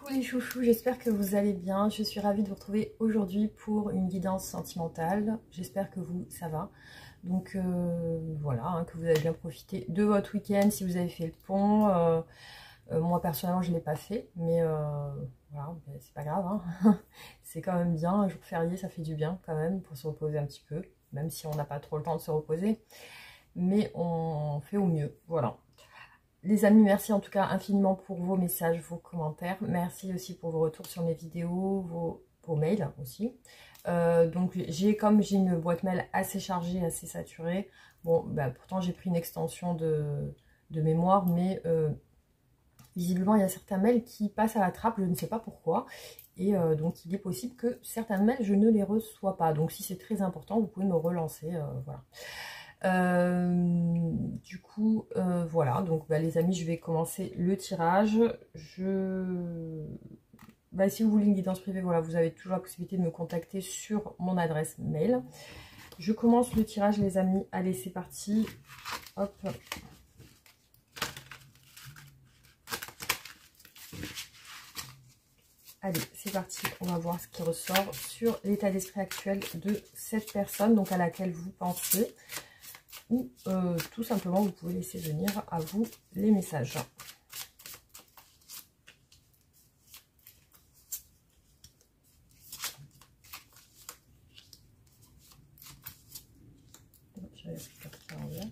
Coucou les chouchous, j'espère que vous allez bien. Je suis ravie de vous retrouver aujourd'hui pour une guidance sentimentale. J'espère que vous, ça va. Donc voilà, hein, que vous avez bien profité de votre week-end si vous avez fait le pont. Moi personnellement je ne l'ai pas fait, mais voilà, c'est pas grave. Hein. C'est quand même bien, un jour férié ça fait du bien quand même pour se reposer un petit peu. Même si on n'a pas trop le temps de se reposer. Mais on fait au mieux, voilà. Les amis, merci en tout cas infiniment pour vos messages, vos commentaires. Merci aussi pour vos retours sur mes vidéos, vos mails aussi. Donc comme j'ai une boîte mail assez chargée, assez saturée. Bon, bah, pourtant j'ai pris une extension de mémoire, mais visiblement il y a certains mails qui passent à la trappe, je ne sais pas pourquoi. Et donc il est possible que certains mails, je ne les reçois pas. Donc si c'est très important, vous pouvez me relancer, voilà. Du coup voilà, donc bah, les amis, je vais commencer le tirage. Si vous voulez une guidance privée, voilà, vous avez toujours la possibilité de me contacter sur mon adresse mail. Je commence le tirage les amis. Allez, c'est parti. Hop. Allez, c'est parti, on va voir ce qui ressort sur l'état d'esprit actuel de cette personne, donc à laquelle vous pensez. Ou tout simplement vous pouvez laisser venir à vous les messages. Je vais faire ça en vert.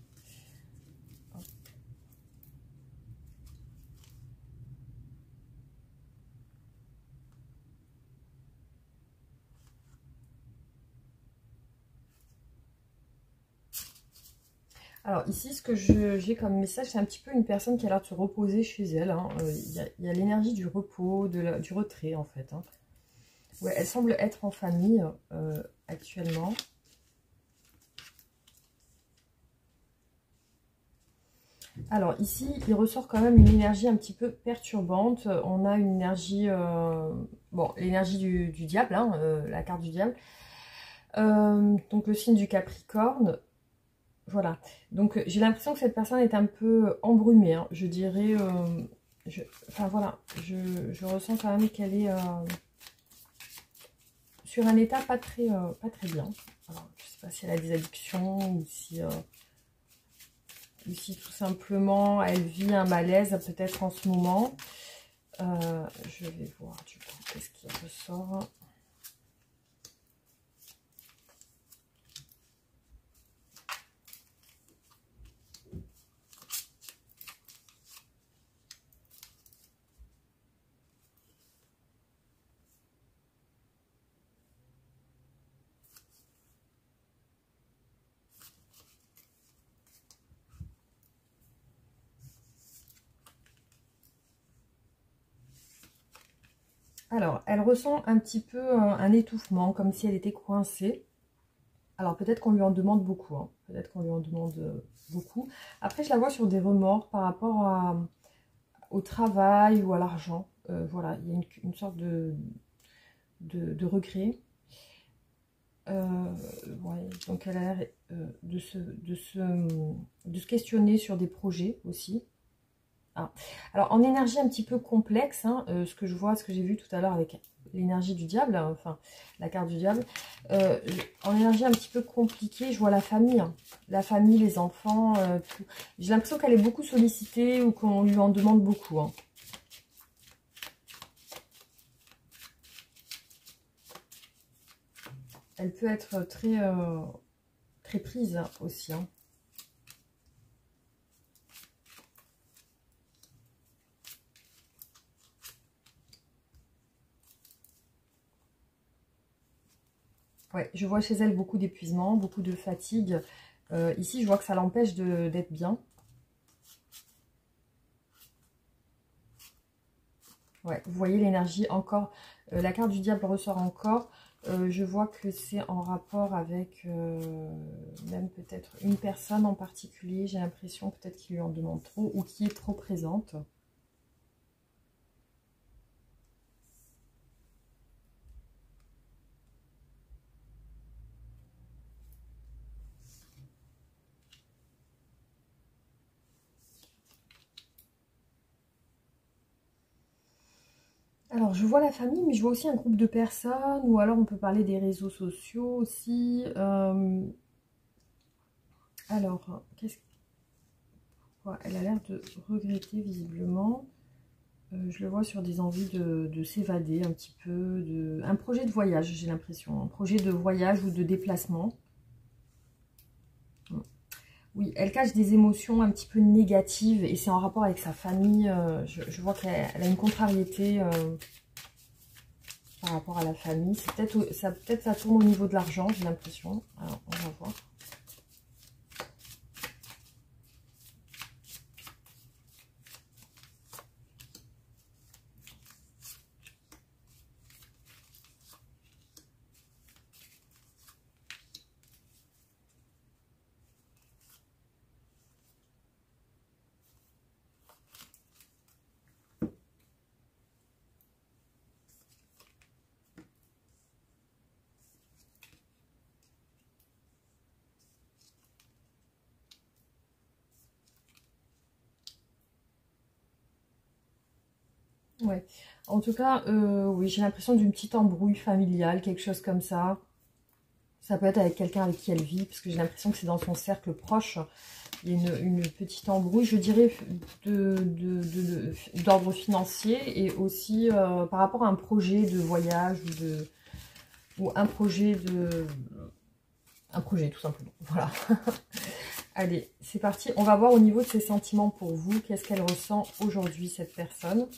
Alors ici, ce que j'ai comme message, c'est un petit peu une personne qui a l'air de se reposer chez elle. Hein. Il y a l'énergie du repos, du retrait en fait. Hein. Ouais, elle semble être en famille actuellement. Alors ici, il ressort quand même une énergie un petit peu perturbante. On a une énergie, bon, l'énergie du diable, hein, la carte du diable. Donc le signe du Capricorne. Voilà, donc j'ai l'impression que cette personne est un peu embrumée, hein. Je dirais, enfin voilà, je ressens quand même qu'elle est sur un état pas très bien. Alors, je ne sais pas si elle a des addictions ou si tout simplement elle vit un malaise peut-être en ce moment. Je vais voir du coup qu'est-ce qui ressort. Alors, elle ressent un petit peu un étouffement, comme si elle était coincée. Alors, peut-être qu'on lui en demande beaucoup. Hein. Peut-être qu'on lui en demande beaucoup. Après, je la vois sur des remords par rapport au travail ou à l'argent. Voilà, il y a une sorte de regret. Ouais, donc, elle a l'air de se questionner sur des projets aussi. Ah. Alors, en énergie un petit peu complexe, hein, ce que je vois, ce que j'ai vu tout à l'heure avec l'énergie du diable, hein, enfin, la carte du diable, en énergie un petit peu compliquée, je vois la famille, hein, les enfants, tout. J'ai l'impression qu'elle est beaucoup sollicitée ou qu'on lui en demande beaucoup. Hein. Elle peut être très prise hein, aussi. Hein. Ouais, je vois chez elle beaucoup d'épuisement, beaucoup de fatigue. Ici, je vois que ça l'empêche d'être bien. Ouais, vous voyez l'énergie encore. La carte du diable ressort encore. Je vois que c'est en rapport avec même peut-être une personne en particulier. J'ai l'impression peut-être qu'il lui en demande trop ou qui est trop présente. Alors, Alors, je vois la famille, mais je vois aussi un groupe de personnes, ou alors on peut parler des réseaux sociaux aussi. Alors, qu'est-ce quoi, elle a l'air de regretter visiblement. Je le vois sur des envies de s'évader un petit peu, un projet de voyage, j'ai l'impression. Un projet de voyage ou de déplacement. Oui, elle cache des émotions un petit peu négatives et c'est en rapport avec sa famille. Je vois qu'elle a une contrariété par rapport à la famille. C'est peut-être ça tourne au niveau de l'argent, j'ai l'impression. Alors, on va voir. Ouais. En tout cas, oui, j'ai l'impression d'une petite embrouille familiale, quelque chose comme ça. Ça peut être avec quelqu'un avec qui elle vit, parce que j'ai l'impression que c'est dans son cercle proche. Il y a une petite embrouille, je dirais, d'ordre financier et aussi par rapport à un projet de voyage ou un projet tout simplement. Voilà. Allez, c'est parti. On va voir au niveau de ses sentiments pour vous. Qu'est-ce qu'elle ressent aujourd'hui, cette personne?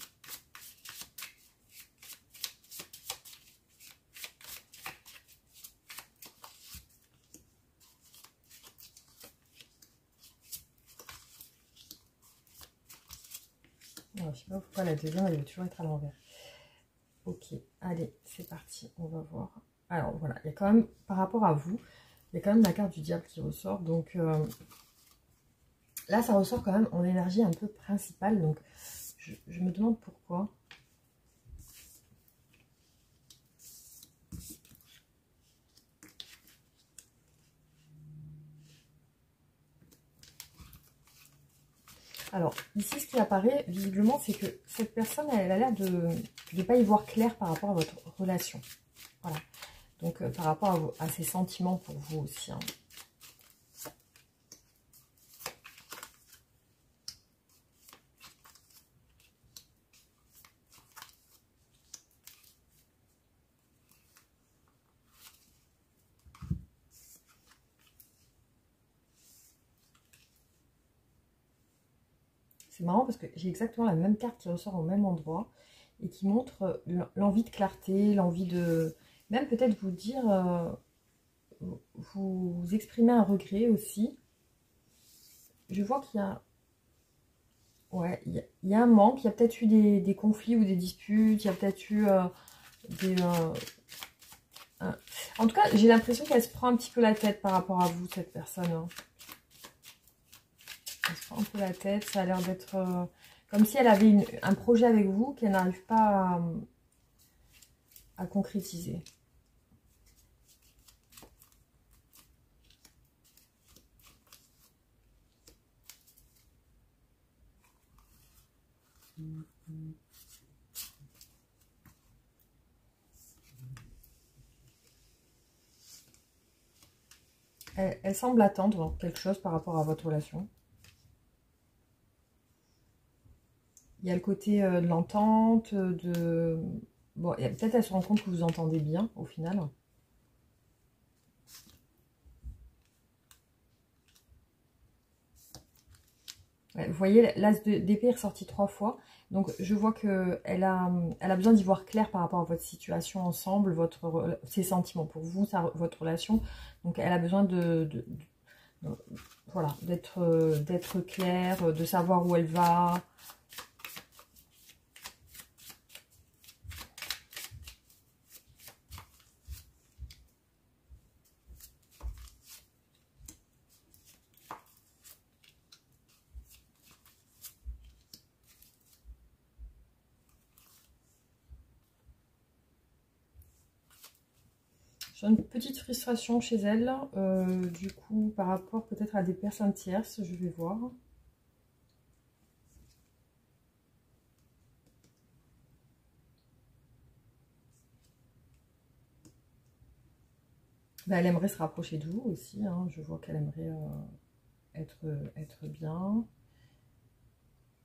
Alors, je sais pas pourquoi la deuxième, elle va toujours être à l'envers. Ok, allez, c'est parti. On va voir. Alors, voilà, il y a quand même, par rapport à vous, il y a quand même la carte du diable qui ressort. Donc, là, ça ressort quand même en énergie un peu principale. Donc, je me demande pourquoi. Alors, ici, ce qui apparaît, visiblement, c'est que cette personne, elle a l'air de ne pas y voir clair par rapport à votre relation. Voilà. Donc, par rapport à ses sentiments pour vous aussi. Hein. C'est marrant parce que j'ai exactement la même carte qui ressort au même endroit et qui montre l'envie de clarté, l'envie de... Même peut-être vous dire... vous exprimez un regret aussi. Je vois qu'il y a... Ouais, il y a un manque, il y a peut-être eu des conflits ou des disputes, il y a peut-être eu des... En tout cas, j'ai l'impression qu'elle se prend un petit peu la tête par rapport à vous, cette personne. Hein. Elle se prend un peu la tête, ça a l'air d'être comme si elle avait un projet avec vous qu'elle n'arrive pas à concrétiser. Elle semble attendre quelque chose par rapport à votre relation. Il y a le côté de l'entente, de... Bon, peut-être elle se rend compte que vous entendez bien, au final. Ouais, vous voyez, l'as d'épée est ressorti 3 fois. Donc, je vois qu'elle a besoin d'y voir clair par rapport à votre situation ensemble, ses sentiments pour vous, votre relation. Donc, elle a besoin voilà, d'être claire, de savoir où elle va. J'ai une petite frustration chez elle, du coup, par rapport peut-être à des personnes tierces, je vais voir. Bah, elle aimerait se rapprocher de vous aussi, hein. Je vois qu'elle aimerait être bien.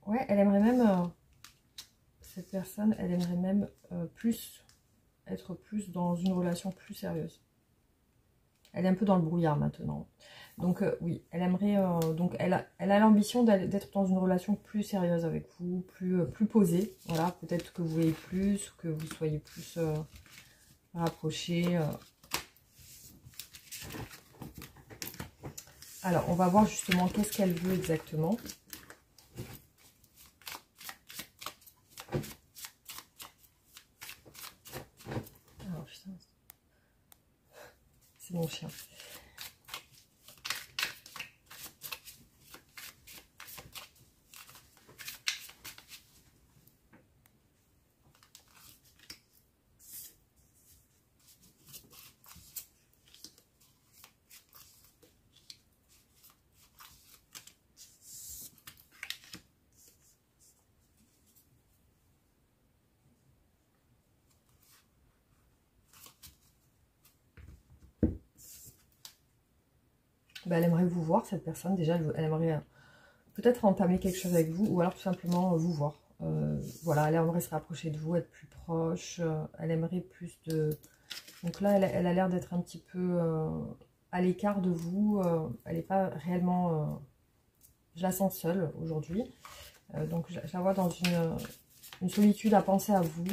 Ouais, elle aimerait même, cette personne, elle aimerait même être plus dans une relation plus sérieuse. Elle est un peu dans le brouillard maintenant. Donc oui, elle aimerait, donc elle a l'ambition d'être dans une relation plus sérieuse avec vous, plus posée. Voilà, peut-être que vous voyez plus, que vous soyez plus rapprochés. Alors, on va voir justement qu'est-ce qu'elle veut exactement. Alors, putain, c'est mon chien. Bah, elle aimerait vous voir, cette personne. Déjà, elle aimerait peut-être entamer quelque chose avec vous, ou alors tout simplement vous voir. Voilà, elle aimerait se rapprocher de vous, être plus proche. Elle aimerait plus de... Donc là, elle a l'air d'être un petit peu à l'écart de vous. Elle n'est pas réellement... je la sens seule aujourd'hui. Donc je la vois dans une solitude à penser à vous.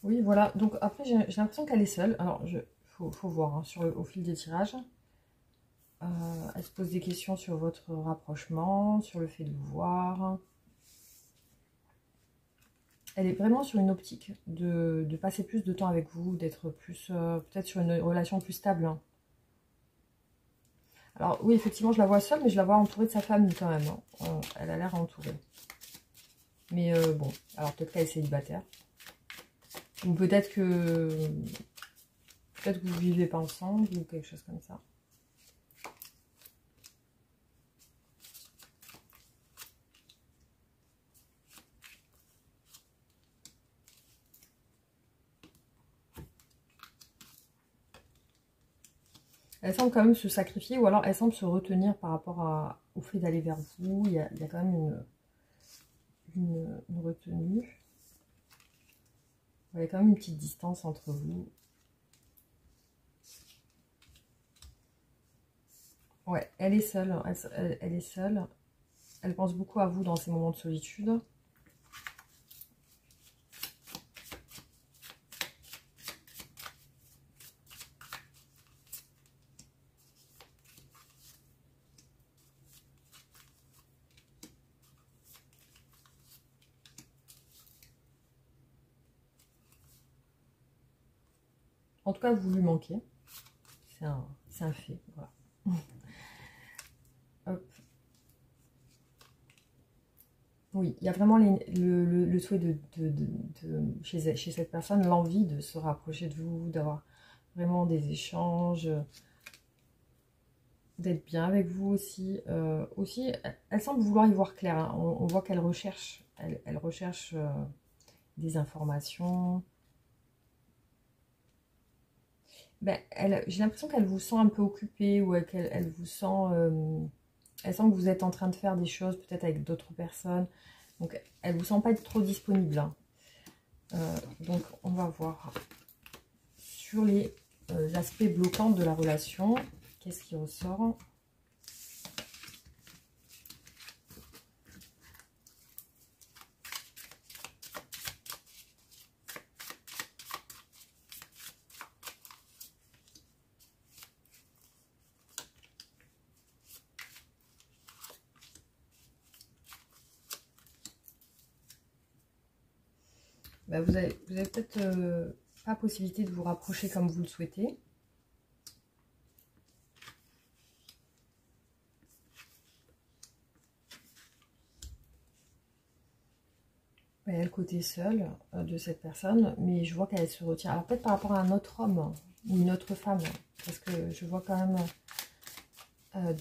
Oui, voilà. Donc après, j'ai l'impression qu'elle est seule. Alors, faut voir hein, au fil des tirages. Elle se pose des questions sur votre rapprochement, sur le fait de vous voir. Elle est vraiment sur une optique de passer plus de temps avec vous, d'être plus, peut-être sur une relation plus stable. Hein. Alors oui, effectivement, je la vois seule, mais je la vois entourée de sa famille quand même. Hein. Elle a l'air entourée. Mais bon, alors peut-être qu'elle est célibataire. Ou peut-être que vous vivez pas ensemble ou quelque chose comme ça. Elle semble quand même se sacrifier ou alors elle semble se retenir par rapport au fait d'aller vers vous. Il y a quand même une retenue. Il y a quand même une petite distance entre vous. Ouais, elle est seule. Elle est seule. Elle pense beaucoup à vous dans ces moments de solitude. En tout cas, vous lui manquez. C'est un fait. Voilà. Hop. Oui, il y a vraiment le souhait chez cette personne, l'envie de se rapprocher de vous, d'avoir vraiment des échanges, d'être bien avec vous aussi. Aussi, elle semble vouloir y voir clair. Hein. On voit qu'elle recherche, elle recherche des informations. Ben, j'ai l'impression qu'elle vous sent un peu occupée ou qu'elle vous sent... elle sent que vous êtes en train de faire des choses peut-être avec d'autres personnes. Donc, elle ne vous sent pas être trop disponible. Hein. Donc, on va voir sur les aspects bloquants de la relation. Qu'est-ce qui ressort ? Ben, vous avez peut-être pas possibilité de vous rapprocher comme vous le souhaitez. il y a le côté seul de cette personne, mais je vois qu'elle se retient. Alors peut-être par rapport à un autre homme ou une autre femme, parce que je vois quand même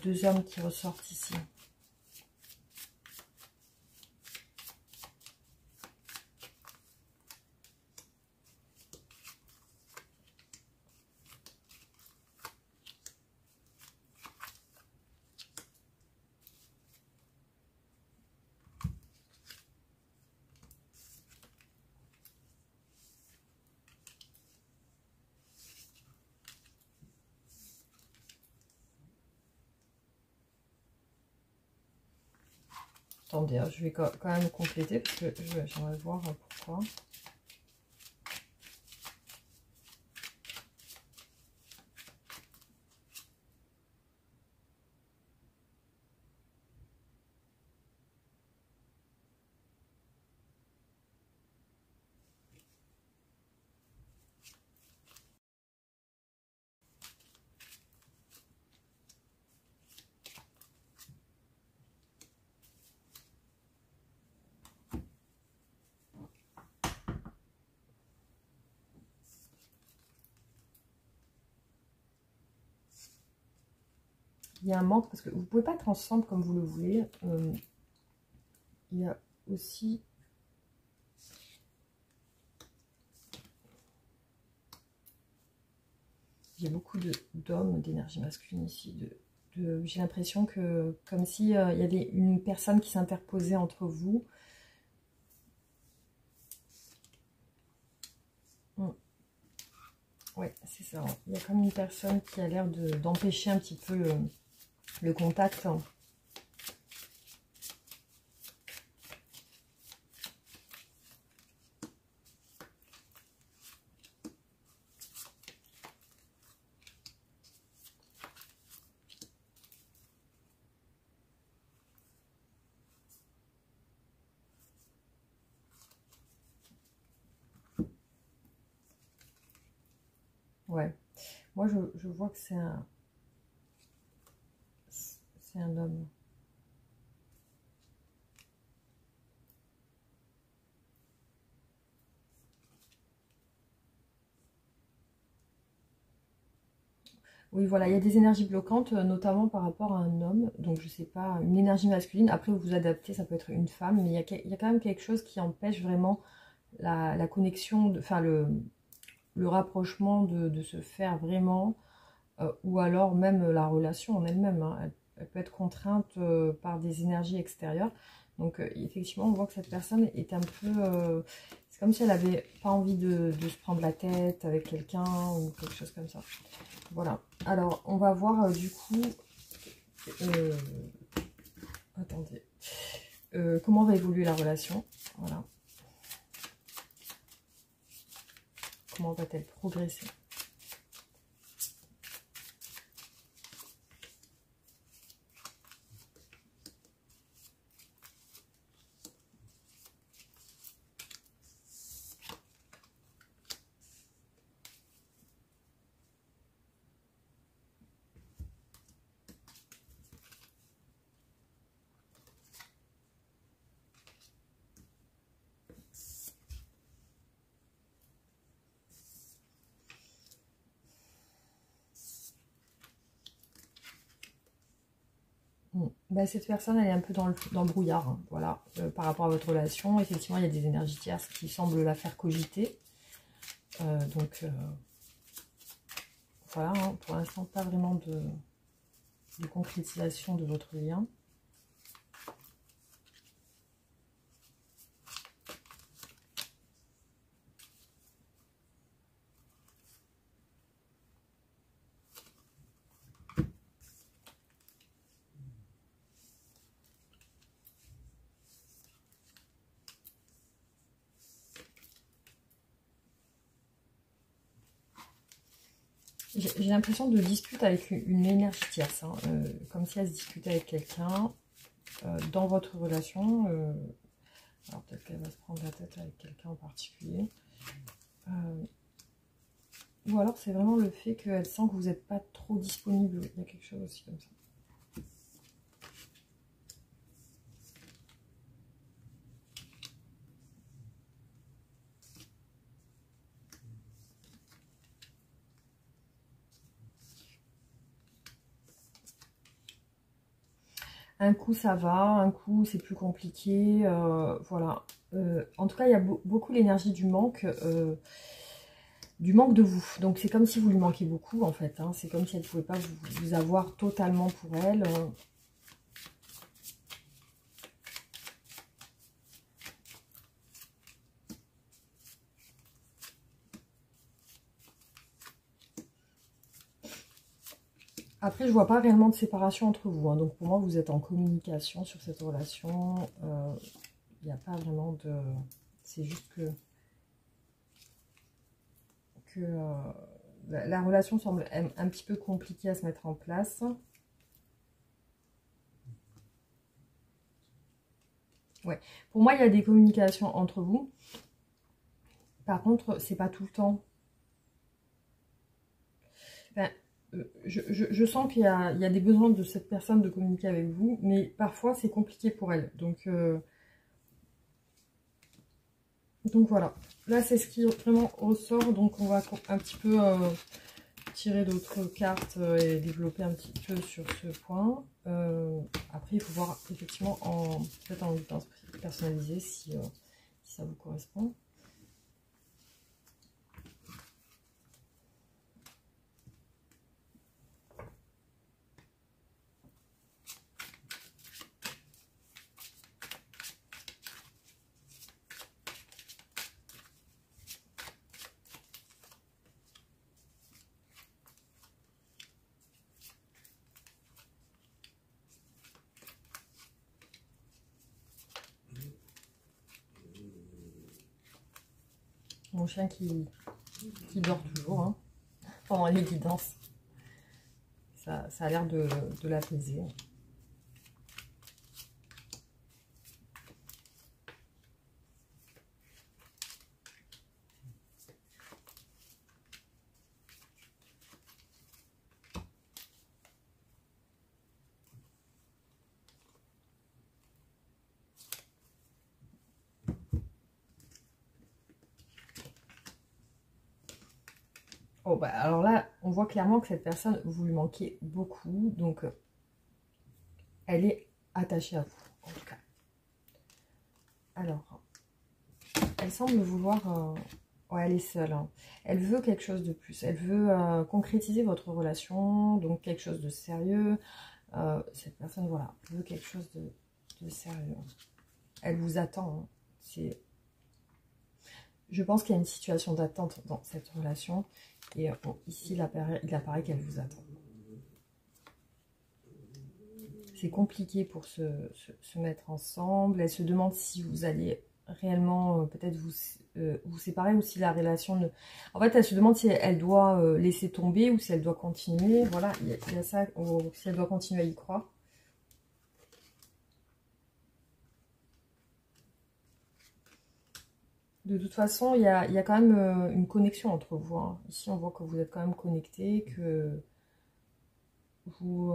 deux hommes qui ressortent ici. Attendez, hein, je vais quand même compléter parce que j'aimerais voir pourquoi. Il y a un manque parce que vous ne pouvez pas être ensemble comme vous le voulez. Il y a aussi... J'ai beaucoup d'hommes, d'énergie masculine ici. J'ai l'impression que comme si il y avait une personne qui s'interposait entre vous. Ouais, c'est ça. Il y a comme une personne qui a l'air d'empêcher un petit peu le contact. Ouais. Moi, je vois que c'est un homme. Oui, voilà, il y a des énergies bloquantes, notamment par rapport à un homme. Donc, je sais pas, une énergie masculine. Après, vous vous adaptez, ça peut être une femme. Mais il y a quand même quelque chose qui empêche vraiment la connexion, enfin, le rapprochement de se faire vraiment. Ou alors même la relation en elle-même. Hein, elle peut être contrainte par des énergies extérieures. Donc, effectivement, on voit que cette personne est un peu... c'est comme si elle avait pas envie de se prendre la tête avec quelqu'un ou quelque chose comme ça. Voilà. Alors, on va voir du coup... attendez. Comment va évoluer la relation. Voilà. Comment va-t-elle progresser? Bah, cette personne, elle est un peu dans le brouillard, hein, voilà, par rapport à votre relation. Effectivement, il y a des énergies tierces qui semblent la faire cogiter. Donc, voilà, hein, pour l'instant, pas vraiment de concrétisation de votre lien. J'ai l'impression de dispute avec une énergie tierce, hein, comme si elle se disputait avec quelqu'un dans votre relation. Alors peut-être qu'elle va se prendre la tête avec quelqu'un en particulier. Ou alors c'est vraiment le fait qu'elle sent que vous n'êtes pas trop disponible. Il y a quelque chose aussi comme ça. Un coup ça va, un coup c'est plus compliqué, voilà. En tout cas, il y a beaucoup l'énergie du manque de vous. Donc c'est comme si vous lui manquez beaucoup en fait. Hein. C'est comme si elle ne pouvait pas vous avoir totalement pour elle. Après, je vois pas réellement de séparation entre vous. Hein. Donc pour moi, vous êtes en communication sur cette relation. Il n'y a pas vraiment de... C'est juste que la relation semble un petit peu compliquée à se mettre en place. Ouais. Pour moi, il y a des communications entre vous. Par contre, c'est pas tout le temps. Enfin, je sens qu'il y a des besoins de cette personne de communiquer avec vous, mais parfois c'est compliqué pour elle. Donc voilà. Là, c'est ce qui vraiment ressort. Donc on va un petit peu tirer d'autres cartes et développer un petit peu sur ce point. Après, il faut voir effectivement peut-être en guidance personnalisée si ça vous correspond. Mon chien qui dort toujours hein, pendant les guidances. Ça a l'air de l'apaiser. Oh bah alors là, on voit clairement que cette personne, vous lui manquez beaucoup, donc elle est attachée à vous, en tout cas. Alors, elle semble vouloir... ouais, elle est seule. Hein. Elle veut quelque chose de plus. Elle veut concrétiser votre relation, donc quelque chose de sérieux. Cette personne, voilà, veut quelque chose de sérieux. Elle vous attend. Hein. Je pense qu'il y a une situation d'attente dans cette relation. Et bon, ici, il apparaît qu'elle vous attend. C'est compliqué pour se mettre ensemble. Elle se demande si vous allez réellement peut-être vous séparer ou si la relation ne... En fait, elle se demande si elle doit laisser tomber ou si elle doit continuer. Voilà, il y a ça, ou si elle doit continuer à y croire. De toute façon, il y a quand même une connexion entre vous. Hein. Ici, on voit que vous êtes quand même connectés, que vous...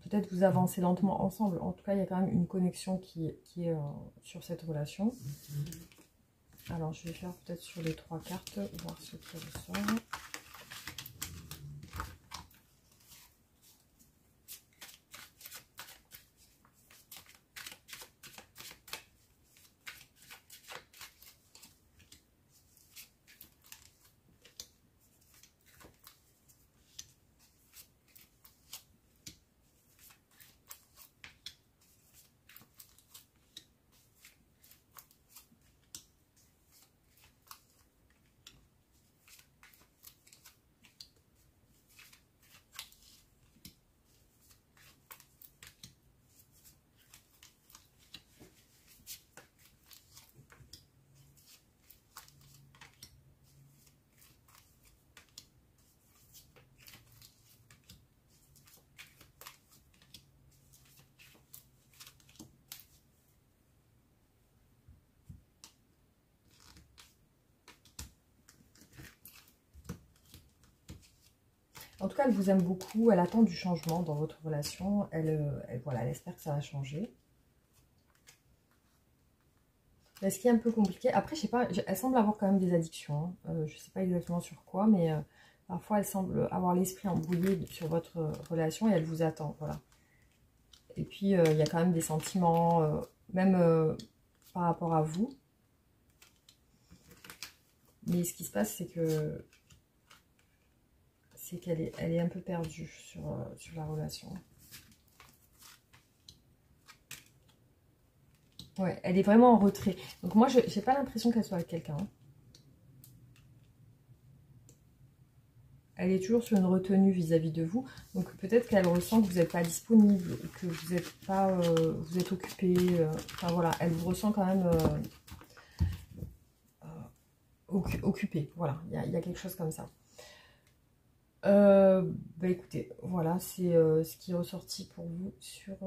peut-être vous avancez lentement ensemble. En tout cas, il y a quand même une connexion qui est sur cette relation. Alors, je vais faire peut-être sur les 3 cartes, voir ce qui ressort. En tout cas, elle vous aime beaucoup, elle attend du changement dans votre relation, voilà, elle espère que ça va changer. Mais ce qui est un peu compliqué, après, je sais pas, elle semble avoir quand même des addictions, hein. Je sais pas exactement sur quoi, mais parfois elle semble avoir l'esprit embrouillé sur votre relation et elle vous attend, voilà. Et puis, il y a quand même des sentiments, même par rapport à vous. Mais ce qui se passe, c'est qu'elle est un peu perdue sur la relation. Ouais, elle est vraiment en retrait. Donc moi, je n'ai pas l'impression qu'elle soit avec quelqu'un. Elle est toujours sur une retenue vis-à-vis de vous. Donc peut-être qu'elle ressent que vous n'êtes pas disponible, que vous êtes pas, vous êtes occupé. Enfin voilà, elle vous ressent quand même occupé. Voilà, il y a quelque chose comme ça. Bah écoutez, voilà, c'est ce qui est ressorti pour vous sur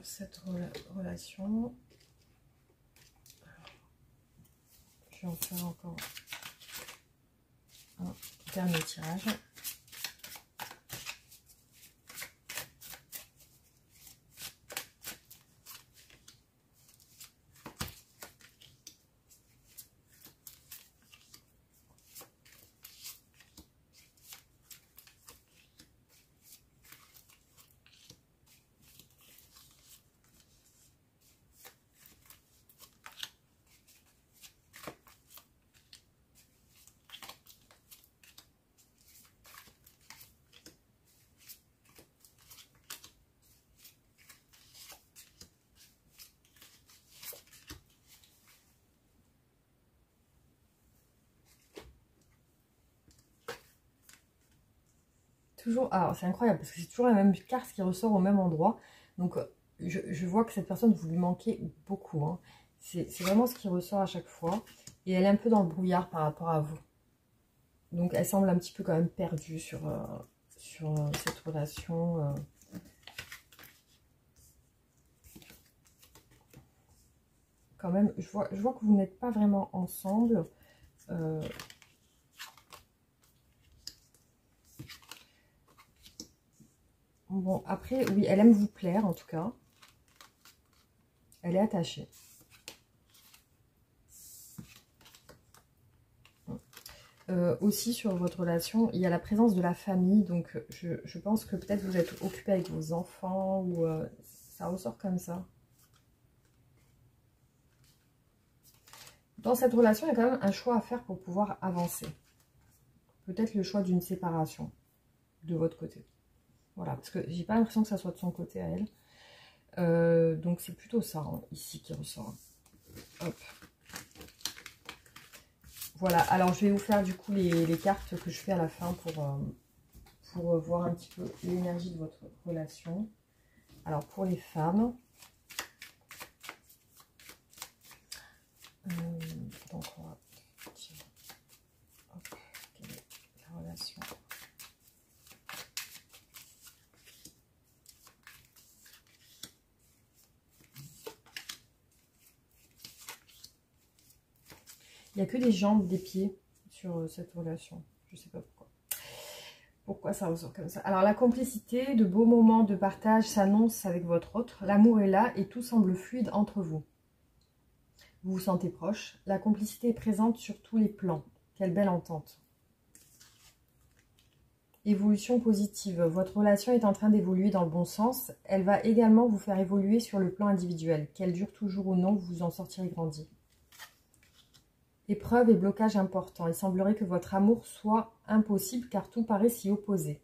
cette relation. Je vais en faire encore un dernier tirage. Toujours, alors c'est incroyable parce que c'est toujours la même carte qui ressort au même endroit. Donc je vois que cette personne, vous lui manquez beaucoup. Hein. C'est vraiment ce qui ressort à chaque fois. Et elle est un peu dans le brouillard par rapport à vous. Donc elle semble un petit peu quand même perdue sur cette relation. Quand même, je vois que vous n'êtes pas vraiment ensemble. Bon, après, oui, elle aime vous plaire, en tout cas. Elle est attachée. Aussi, sur votre relation, il y a la présence de la famille. Donc, je pense que peut-être vous êtes occupé avec vos enfants ou ça ressort comme ça. Dans cette relation, il y a quand même un choix à faire pour pouvoir avancer. Peut-être le choix d'une séparation de votre côté. Voilà, parce que j'ai pas l'impression que ça soit de son côté à elle. Donc c'est plutôt ça, hein, ici, qui ressort. Hop. Voilà, alors je vais vous faire du coup les cartes que je fais à la fin pour voir un petit peu l'énergie de votre relation. Alors pour les femmes, donc on va tirer, hop, quelle est la relation ? Il n'y a que des jambes, des pieds sur cette relation. Je ne sais pas pourquoi. Pourquoi ça ressort comme ça? Alors la complicité, de beaux moments de partage s'annoncent avec votre autre. L'amour est là et tout semble fluide entre vous. Vous vous sentez proche. La complicité est présente sur tous les plans. Quelle belle entente. Évolution positive. Votre relation est en train d'évoluer dans le bon sens. Elle va également vous faire évoluer sur le plan individuel. Qu'elle dure toujours ou non, vous en sortirez grandi. Épreuve et blocage important. Il semblerait que votre amour soit impossible car tout paraît s'y opposer.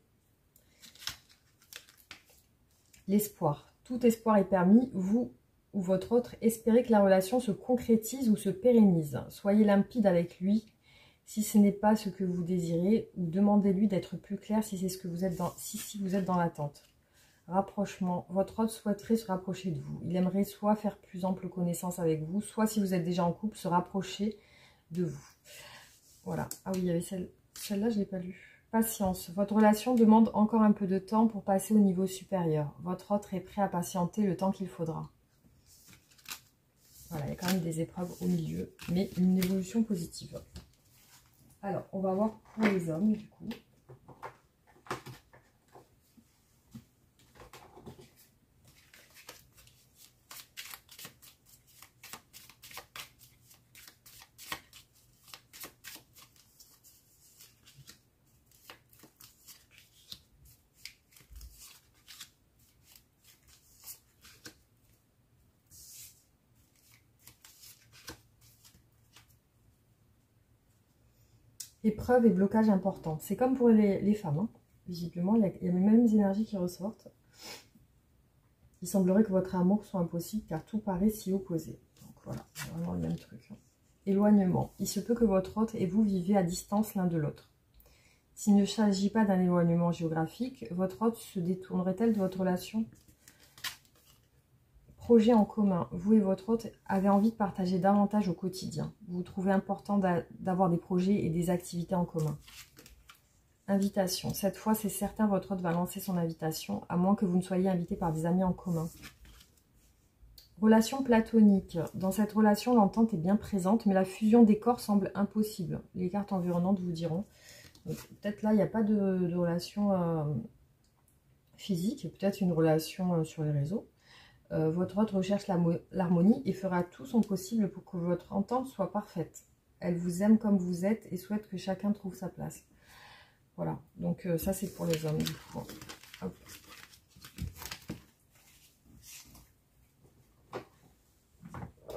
L'espoir. Tout espoir est permis. Vous ou votre autre espérez que la relation se concrétise ou se pérennise. Soyez limpide avec lui si ce n'est pas ce que vous désirez ou demandez-lui d'être plus clair si c'est ce que vous êtes si vous êtes dans l'attente. Rapprochement. Votre autre souhaiterait se rapprocher de vous. Il aimerait soit faire plus ample connaissance avec vous, soit si vous êtes déjà en couple, se rapprocher de vous. Voilà. Ah oui, il y avait celle-là, je ne l'ai pas lue. Patience. Votre relation demande encore un peu de temps pour passer au niveau supérieur. Votre autre est prêt à patienter le temps qu'il faudra. Voilà, il y a quand même des épreuves au milieu, mais une évolution positive. Alors, on va voir pour les hommes, du coup. Épreuve et blocage important. C'est comme pour les femmes, hein. Visiblement, il y a les mêmes énergies qui ressortent. Il semblerait que votre amour soit impossible car tout paraît si opposé. Donc voilà, c'est vraiment le même truc, hein. Éloignement. Il se peut que votre hôte et vous vivez à distance l'un de l'autre. S'il ne s'agit pas d'un éloignement géographique, votre hôte se détournerait-elle de votre relation? Projet en commun. Vous et votre hôte avez envie de partager davantage au quotidien. Vous trouvez important d'avoir des projets et des activités en commun. Invitation. Cette fois, c'est certain, votre hôte va lancer son invitation, à moins que vous ne soyez invité par des amis en commun. Relation platonique. Dans cette relation, l'entente est bien présente, mais la fusion des corps semble impossible. Les cartes environnantes vous diront. Peut-être là, il n'y a pas de relation physique, peut-être une relation sur les réseaux. Votre hôte recherche l'harmonie et fera tout son possible pour que votre entente soit parfaite. Elle vous aime comme vous êtes et souhaite que chacun trouve sa place. Voilà, donc ça c'est pour les hommes du coup. Hop.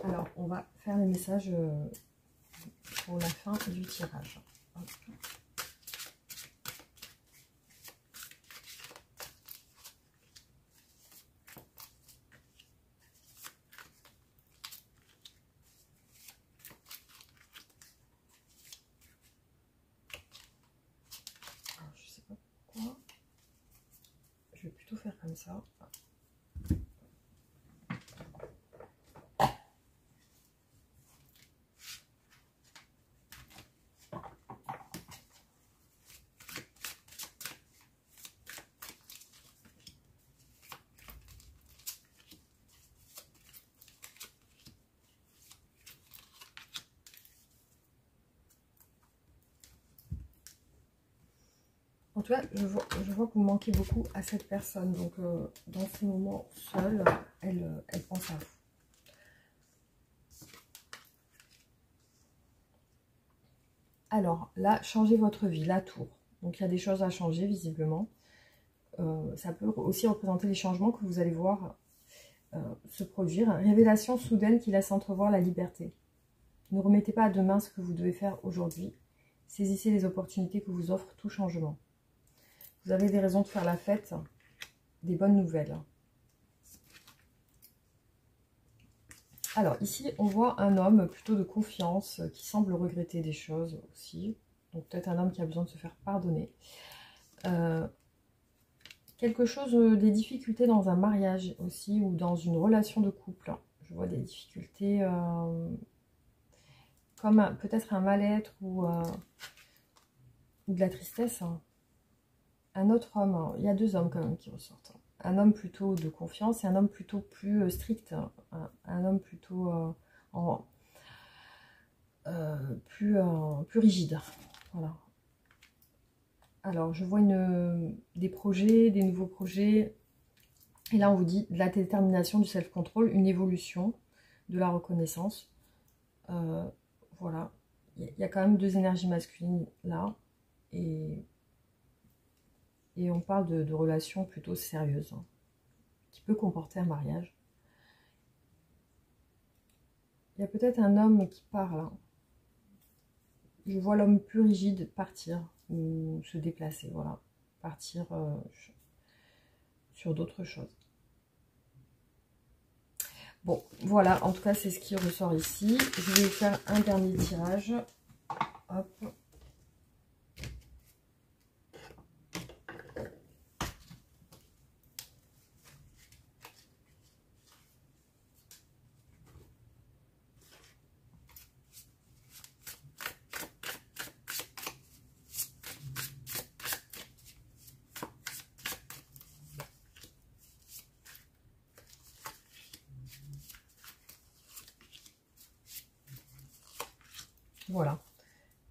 Alors, on va faire les messages pour la fin du tirage. Hop. Je vais plutôt faire comme ça. En tout cas, je vois que vous manquez beaucoup à cette personne. Donc, dans ces moments seuls, elle pense à vous. Alors, là, changez votre vie, la tour. Donc, il y a des choses à changer, visiblement. Ça peut aussi représenter les changements que vous allez voir se produire. Révélation soudaine qui laisse entrevoir la liberté. Ne remettez pas à demain ce que vous devez faire aujourd'hui. Saisissez les opportunités que vous offre tout changement. Vous avez des raisons de faire la fête, des bonnes nouvelles. Alors ici, on voit un homme plutôt de confiance qui semble regretter des choses aussi. Donc peut-être un homme qui a besoin de se faire pardonner. Quelque chose, des difficultés dans un mariage aussi ou dans une relation de couple. Je vois des difficultés comme peut-être un mal-être ou de la tristesse. Un autre homme, hein. Il y a deux hommes quand même qui ressortent. Un homme plutôt de confiance et un homme plutôt plus strict. Un homme plutôt plus rigide. Voilà. Alors, je vois des projets, des nouveaux projets. Et là, on vous dit de la détermination, du self-control, une évolution, de la reconnaissance. Voilà. Il y a quand même deux énergies masculines là. Et on parle de relations plutôt sérieuses, hein, qui peut comporter un mariage. Il y a peut-être un homme qui part là. Je vois l'homme plus rigide partir ou se déplacer, voilà. Partir sur d'autres choses. Bon, voilà, en tout cas, c'est ce qui ressort ici. Je vais faire un dernier tirage. Hop. Voilà.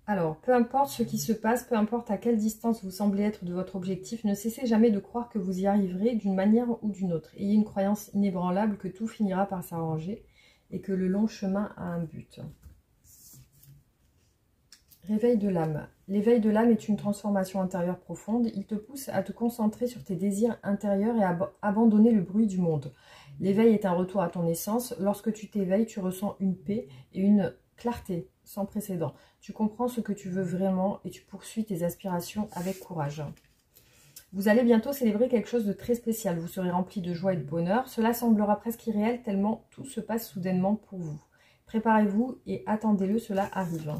Alors, peu importe ce qui se passe, peu importe à quelle distance vous semblez être de votre objectif, ne cessez jamais de croire que vous y arriverez d'une manière ou d'une autre. Ayez une croyance inébranlable que tout finira par s'arranger et que le long chemin a un but. Réveil de l'âme. L'éveil de l'âme est une transformation intérieure profonde. Il te pousse à te concentrer sur tes désirs intérieurs et à abandonner le bruit du monde. L'éveil est un retour à ton essence. Lorsque tu t'éveilles, tu ressens une paix et une clarté. sans précédent. Tu comprends ce que tu veux vraiment et tu poursuis tes aspirations avec courage. Vous allez bientôt célébrer quelque chose de très spécial. Vous serez rempli de joie et de bonheur. Cela semblera presque irréel tellement tout se passe soudainement pour vous. Préparez-vous et attendez-le, cela arrive.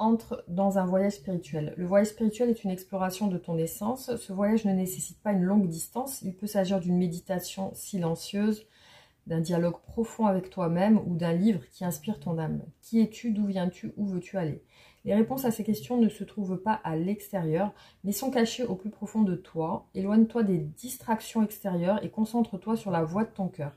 Entre dans un voyage spirituel. Le voyage spirituel est une exploration de ton essence. Ce voyage ne nécessite pas une longue distance. Il peut s'agir d'une méditation silencieuse, d'un dialogue profond avec toi-même ou d'un livre qui inspire ton âme. Qui es-tu? D'où viens-tu? Où veux-tu aller? Les réponses à ces questions ne se trouvent pas à l'extérieur, mais sont cachées au plus profond de toi. Éloigne-toi des distractions extérieures et concentre-toi sur la voix de ton cœur.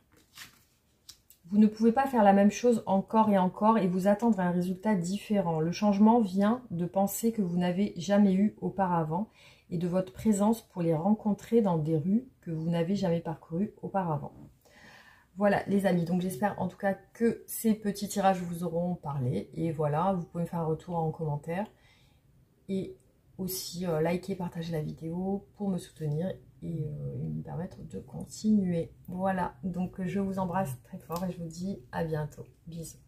Vous ne pouvez pas faire la même chose encore et vous attendre à un résultat différent. Le changement vient de pensées que vous n'avez jamais eues auparavant et de votre présence pour les rencontrer dans des rues que vous n'avez jamais parcourues auparavant. Voilà les amis, donc j'espère en tout cas que ces petits tirages vous auront parlé. Et voilà, vous pouvez me faire un retour en commentaire. Et aussi liker, partager la vidéo pour me soutenir et me permettre de continuer. Voilà, donc je vous embrasse très fort et je vous dis à bientôt. Bisous.